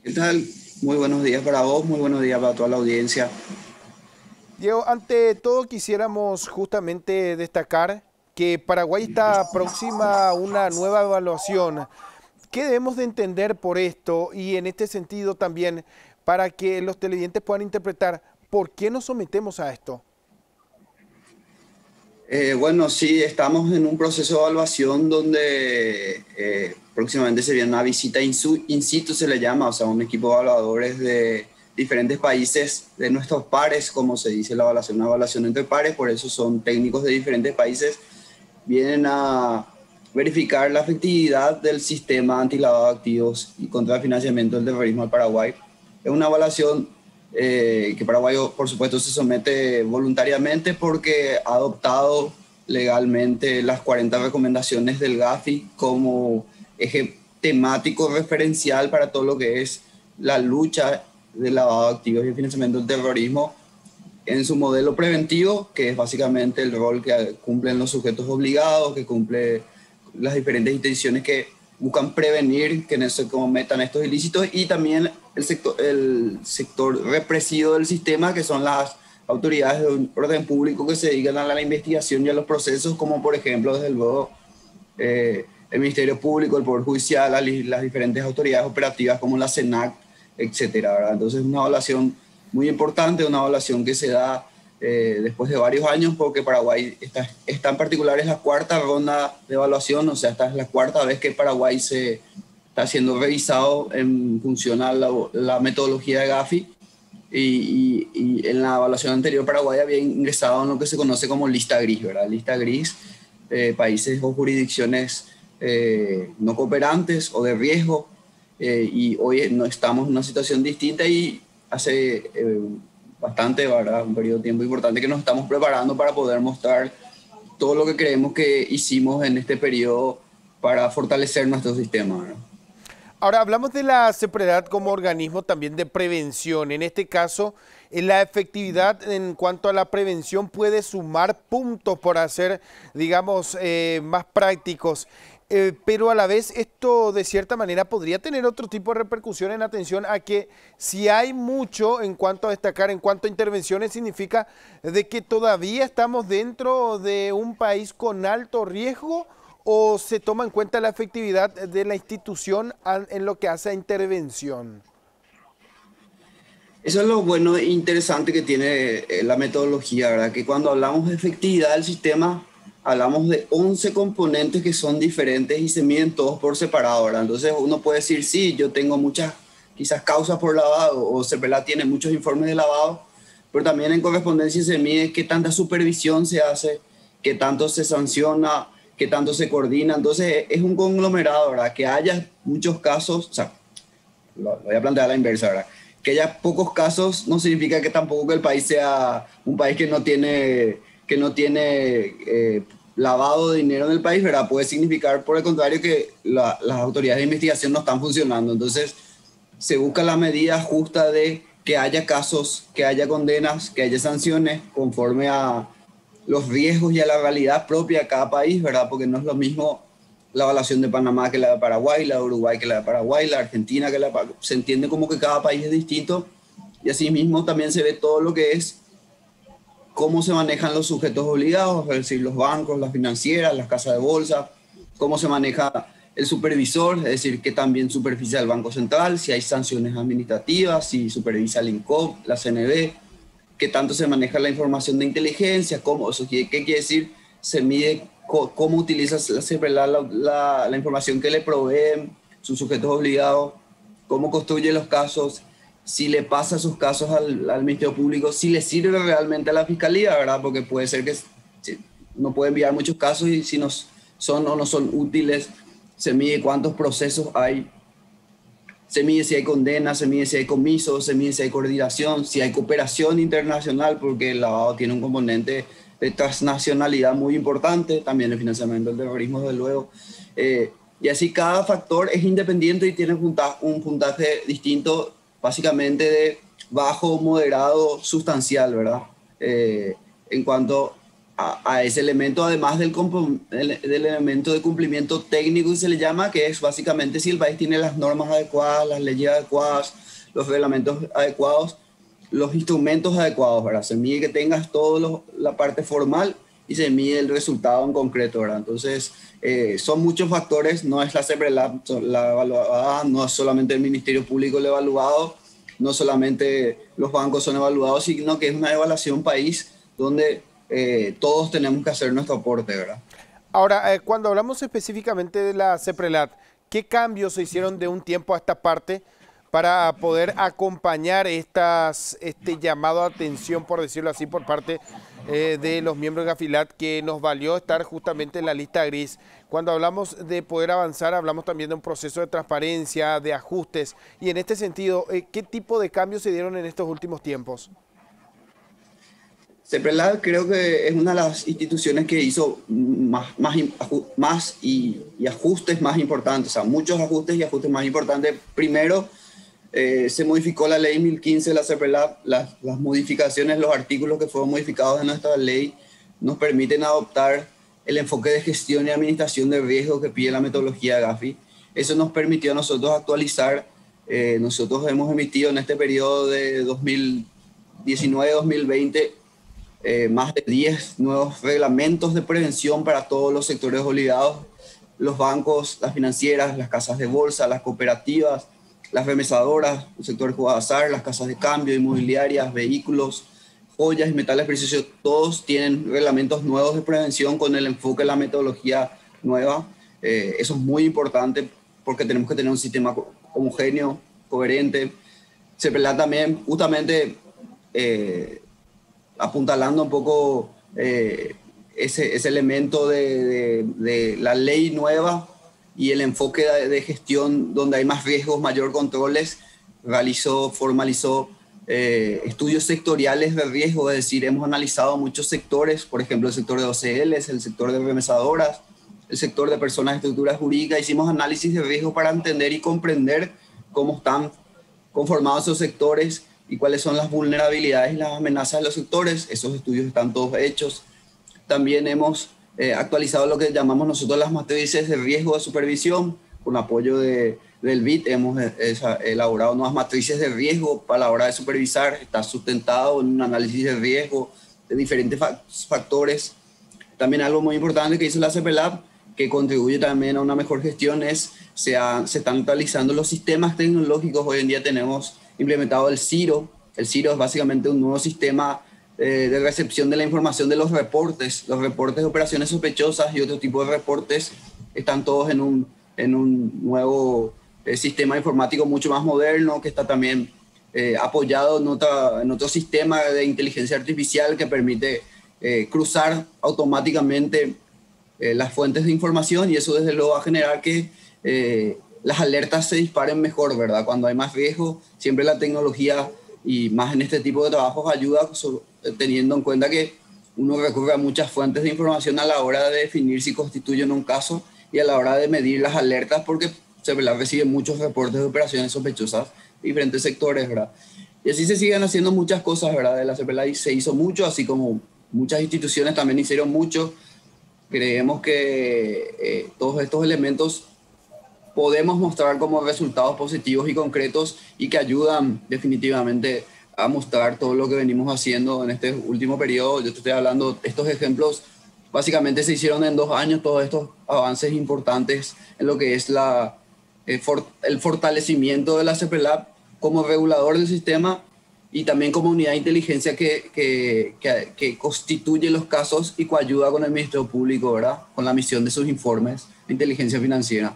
¿Qué tal? Muy buenos días para vos, muy buenos días para toda la audiencia. Diego, ante todo quisiéramos justamente destacar que Paraguay está próxima a una nueva evaluación. ¿Qué debemos de entender por esto y en este sentido también para que los televidentes puedan interpretar por qué nos sometemos a esto? Bueno, sí, estamos en un proceso de evaluación donde próximamente sería una visita in situ, se le llama, o sea, un equipo de evaluadores de diferentes países, de nuestros pares, como se dice la evaluación, una evaluación entre pares, por eso son técnicos de diferentes países, vienen a verificar la efectividad del sistema antilavado de activos y contra el financiamiento del terrorismo al Paraguay. Es una evaluación que Paraguay, por supuesto, se somete voluntariamente porque ha adoptado legalmente las 40 recomendaciones del GAFI como eje temático referencial para todo lo que es la lucha del lavado de activos y el financiamiento del terrorismo en su modelo preventivo, que es básicamente el rol que cumplen los sujetos obligados, que cumple las diferentes intenciones que buscan prevenir que no se cometan estos ilícitos, y también el sector represivo del sistema, que son las autoridades de orden público que se dedican a la investigación y a los procesos, como por ejemplo, desde luego, el Ministerio Público, el Poder Judicial, las diferentes autoridades operativas como la CENAC, etcétera, ¿verdad? Entonces, una evaluación muy importante, una evaluación que se da después de varios años, porque Paraguay está en particular, es la cuarta ronda de evaluación, o sea, esta es la cuarta vez que Paraguay se está siendo revisado en función a la metodología de Gafi. Y en la evaluación anterior Paraguay había ingresado en lo que se conoce como lista gris, ¿verdad? Lista gris, países o jurisdicciones no cooperantes o de riesgo, y hoy no estamos en una situación distinta y hace bastante, ¿verdad? Un periodo de tiempo importante que nos estamos preparando para poder mostrar todo lo que creemos que hicimos en este periodo para fortalecer nuestro sistema, ¿verdad? Ahora hablamos de la CEPREDAT como organismo también de prevención. En este caso, la efectividad en cuanto a la prevención puede sumar puntos por hacer, digamos, más prácticos. Pero a la vez esto de cierta manera podría tener otro tipo de repercusión en atención a que si hay mucho en cuanto a destacar, en cuanto a intervenciones, significa de que todavía estamos dentro de un país con alto riesgo o se toma en cuenta la efectividad de la institución en lo que hace a intervención. Eso es lo bueno e interesante que tiene la metodología, ¿verdad? Que cuando hablamos de efectividad del sistema, hablamos de 11 componentes que son diferentes y se miden todos por separado, ¿verdad? Entonces uno puede decir, sí, yo tengo muchas quizás causas por lavado o CEPRELAT tiene muchos informes de lavado, pero también en correspondencia se mide qué tanta supervisión se hace, qué tanto se sanciona, qué tanto se coordina. Entonces es un conglomerado, ¿verdad? Que haya muchos casos, o sea, lo voy a plantear a la inversa, ¿verdad? Que haya pocos casos no significa que tampoco que el país sea un país que no tiene lavado de dinero en el país, ¿verdad? Puede significar, por el contrario, que las autoridades de investigación no están funcionando. Entonces, se busca la medida justa de que haya casos, que haya condenas, que haya sanciones conforme a los riesgos y a la realidad propia de cada país, ¿verdad? Porque no es lo mismo la evaluación de Panamá que la de Paraguay, la de Uruguay que la de Paraguay, la Argentina que la de Paraguay. Se entiende como que cada país es distinto y asimismo también se ve todo lo que es cómo se manejan los sujetos obligados, es decir, los bancos, las financieras, las casas de bolsa, cómo se maneja el supervisor, es decir, qué también supervisa el Banco Central, si hay sanciones administrativas, si supervisa el INCOP, la CNB, qué tanto se maneja la información de inteligencia, cómo, eso, qué quiere decir, se mide cómo utiliza la información que le proveen sus sujetos obligados, cómo construye los casos, si le pasa sus casos al Ministerio Público, si le sirve realmente a la Fiscalía, ¿verdad? Porque puede ser que no puede enviar muchos casos y si nos son o no son útiles, se mide cuántos procesos hay, se mide si hay condenas, se mide si hay comisos, se mide si hay coordinación, si hay cooperación internacional, porque el lavado tiene un componente de transnacionalidad muy importante, también el financiamiento del terrorismo, desde luego. Y así cada factor es independiente y tiene un puntaje distinto, básicamente de bajo, moderado, sustancial, ¿verdad? En cuanto a ese elemento, además del elemento de cumplimiento técnico que se le llama, que es básicamente si el país tiene las normas adecuadas, las leyes adecuadas, los reglamentos adecuados, los instrumentos adecuados, ¿verdad? Se mide que tengas toda la parte formal y se mide el resultado en concreto, ¿verdad? Entonces, son muchos factores, no es la CEPRELAB la evaluada, no es solamente el Ministerio Público el evaluado, no solamente los bancos son evaluados, sino que es una evaluación país donde todos tenemos que hacer nuestro aporte, ¿verdad? Ahora, cuando hablamos específicamente de la CEPRELAT, ¿qué cambios se hicieron de un tiempo a esta parte para poder acompañar este llamado a atención, por decirlo así, por parte de los miembros de Gafilat, que nos valió estar justamente en la lista gris? Cuando hablamos de poder avanzar, hablamos también de un proceso de transparencia, de ajustes, y en este sentido, ¿qué tipo de cambios se dieron en estos últimos tiempos? CEPRELAB creo que es una de las instituciones que hizo más y ajustes más importantes, o sea, muchos ajustes y ajustes más importantes. Primero, se modificó la ley 1015 de la CEPRELAB, las modificaciones, los artículos que fueron modificados en nuestra ley nos permiten adoptar el enfoque de gestión y administración de riesgo que pide la metodología Gafi. Eso nos permitió a nosotros actualizar. Nosotros hemos emitido en este periodo de 2019-2020 más de 10 nuevos reglamentos de prevención para todos los sectores obligados, los bancos, las financieras, las casas de bolsa, las cooperativas, las remesadoras, el sector de juego de azar, las casas de cambio, inmobiliarias, vehículos, joyas y metales preciosos, todos tienen reglamentos nuevos de prevención con el enfoque de la metodología nueva. Eso es muy importante porque tenemos que tener un sistema homogéneo, coherente. CEPRELAB también, justamente, apuntalando un poco ese elemento de la ley nueva y el enfoque de gestión donde hay más riesgos, mayor controles, formalizó estudios sectoriales de riesgo, es decir, hemos analizado muchos sectores, por ejemplo, el sector de OCLs, el sector de remesadoras, el sector de personas de estructuras jurídicas. Hicimos análisis de riesgo para entender y comprender cómo están conformados esos sectores y cuáles son las vulnerabilidades y las amenazas de los sectores. Esos estudios están todos hechos. También hemos actualizado lo que llamamos nosotros las matrices de riesgo de supervisión. Con apoyo del BID hemos elaborado nuevas matrices de riesgo para la hora de supervisar. Está sustentado en un análisis de riesgo de diferentes factores. También algo muy importante que hizo la CEPRELAB, que contribuye también a una mejor gestión, se están actualizando los sistemas tecnológicos. Hoy en día tenemos implementado el CIRO. El CIRO es básicamente un nuevo sistema de recepción de la información de los reportes de operaciones sospechosas y otro tipo de reportes. Están todos en un nuevo sistema informático mucho más moderno, que está también apoyado en otro sistema de inteligencia artificial que permite cruzar automáticamente las fuentes de información, y eso desde luego va a generar que las alertas se disparen mejor, ¿verdad? Cuando hay más riesgo, siempre la tecnología, y más en este tipo de trabajos, ayuda, teniendo en cuenta que uno recurre a muchas fuentes de información a la hora de definir si constituyen un caso y a la hora de medir las alertas, porque se reciben muchos reportes de operaciones sospechosas de diferentes sectores, ¿verdad? Y así se siguen haciendo muchas cosas, ¿verdad? De la CEPRELAB se hizo mucho, así como muchas instituciones también hicieron mucho. Creemos que todos estos elementos podemos mostrar como resultados positivos y concretos y que ayudan definitivamente a mostrar todo lo que venimos haciendo en este último periodo. Yo te estoy hablando, estos ejemplos básicamente se hicieron en 2 años, todos estos avances importantes en lo que es el fortalecimiento de la CEPRELAB como regulador del sistema y también como unidad de inteligencia que constituye los casos y coayuda con el Ministerio Público, ¿verdad? Con la misión de sus informes de inteligencia financiera.